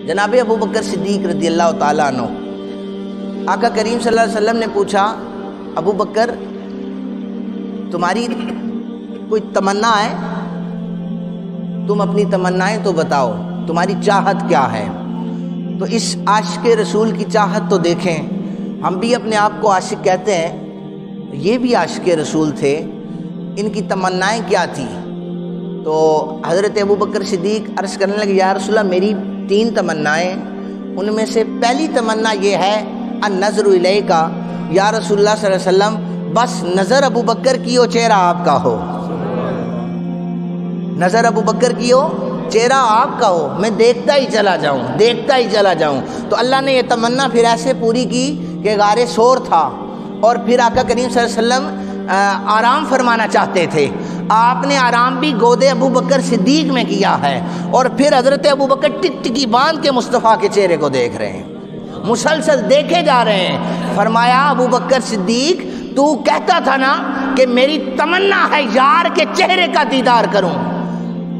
جناب ابو بکر صدیق رضی اللہ تعالیٰ عنہ، آقا کریم صلی اللہ علیہ وسلم نے پوچھا ابو بکر تمہاری کوئی تمنا ہے؟ تم اپنی تمنائیں تو بتاؤ، تمہاری چاہت کیا ہے؟ تو اس عاشق رسول کی چاہت تو دیکھیں، ہم بھی اپنے آپ کو عاشق کہتے ہیں، یہ بھی عاشق رسول تھے، ان کی تمنائیں کیا تھی؟ تو حضرت ابو بکر صدیق عرض کرنے لگے یا رسول اللہ میری 3 تمنائیں، ان میں سے پہلی تمنا یہ ہے النظر الیک، یا رسول اللہ صلی اللہ علیہ وسلم بس نظر ابو بکر کی ہو، چہرہ آپ کا ہو، نظر ابو بکر کی ہو، چہرہ آپ کا ہو، میں دیکھتا ہی چلا جاؤں، دیکھتا ہی چلا جاؤں۔ تو اللہ نے یہ تمنا پھر ایسے پوری کی کہ غار ثور تھا، اور پھر آقا کریم صلی اللہ علیہ وسلم آرام فرمانا چاہتے تھے، آپ نے آرام بھی گود ابو بکر صدیق میں کیا ہے، اور پھر حضرت ابو بکر ٹکٹکی باندھ کے مصطفیٰ کے چہرے کو دیکھ رہے ہیں، مسلسل دیکھے جا رہے ہیں۔ فرمایا ابو بکر صدیق تو کہتا تھا نا کہ میری تمنا ہے یار کے چہرے کا دیدار کروں،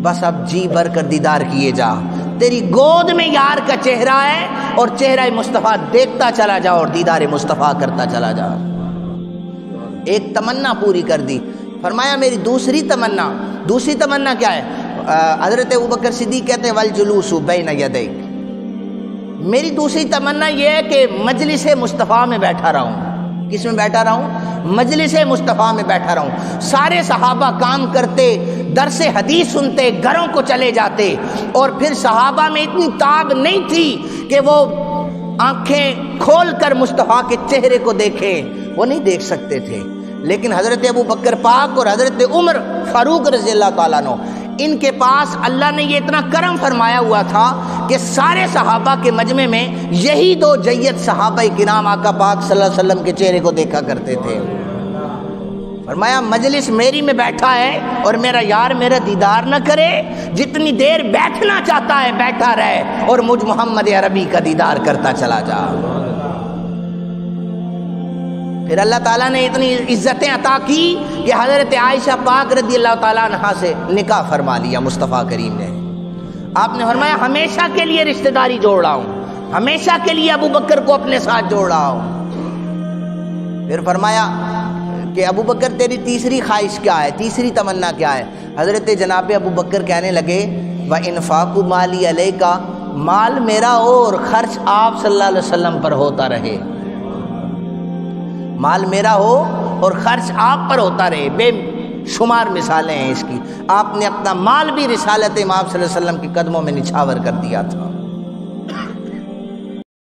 بس اب جی بھر کر دیدار کیے جا، تیری گود میں یار کا چہرہ ہے، اور چہرہ مصطفیٰ دیکھتا چلا جا اور دیدار مصطفیٰ کرتا چلا جا۔ ایک تمنا پوری کر دی۔ فرمایا میری دوسری تمنا کیا ہے؟ حضرت ابوبکر صدیق کہتے ہیں والجلوس بین یدیک، میری دوسری تمنا یہ ہے کہ مجلس مصطفیٰ میں بیٹھا رہوں۔ کس میں بیٹھا رہوں؟ مجلس مصطفیٰ میں بیٹھا رہوں۔ سارے صحابہ کام کرتے، درس حدیث سنتے، گھروں کو چلے جاتے، اور پھر صحابہ میں اتنی تاب نہیں تھی کہ وہ آنکھیں کھول کر مصطفیٰ کے چہرے کو دیکھیں، وہ نہیں دیکھ سکتے تھے، لیکن حضرت ابو بکر پاک اور حضرت عمر فاروق رضی اللہ تعالیٰ عنہ، ان کے پاس اللہ نے یہ اتنا کرم فرمایا ہوا تھا کہ سارے صحابہ کے مجمع میں یہی 2 جید صحابہ کرام آقا پاک صلی اللہ علیہ وسلم کے چہرے کو دیکھا کرتے تھے۔ فرمایا مجلس میری میں بیٹھا ہے اور میرا یار میرا دیدار نہ کرے، جتنی دیر بیٹھنا چاہتا ہے بیٹھا رہے، اور مجھ محمد عربی کا دیدار کرتا چلا جا۔ پھر اللہ تعالیٰ نے اتنی عزتیں عطا کی کہ حضرت عائشہ پاک رضی اللہ تعالیٰ عنہا سے نکاح فرما لیا مصطفیٰ کریم نے۔ آپ نے فرمایا ہمیشہ کے لیے رشتہ داری جوڑ رہا ہوں، ہمیشہ کے لیے ابو بکر کو اپنے ساتھ جوڑ رہا ہوں۔ پھر فرمایا کہ ابو بکر تیری تیسری خواہش کیا ہے، تیسری تمنا کیا ہے؟ حضرت جناب ابو بکر کہنے لگے وَإِنفَاقُ مَالِي عَلَيْكَ، مال میرا ہو اور خرچ آپ صلی اللہ علیہ وسلم پر ہوتا رہے، مال میرا ہو اور خرچ آپ پر ہوتا رہے۔ بے شمار مثالیں ہیں اس کی، آپ نے اپنا مال بھی رسالت امام صلی اللہ علیہ وسلم کے قدموں میں نچھاور کر دیا تھا۔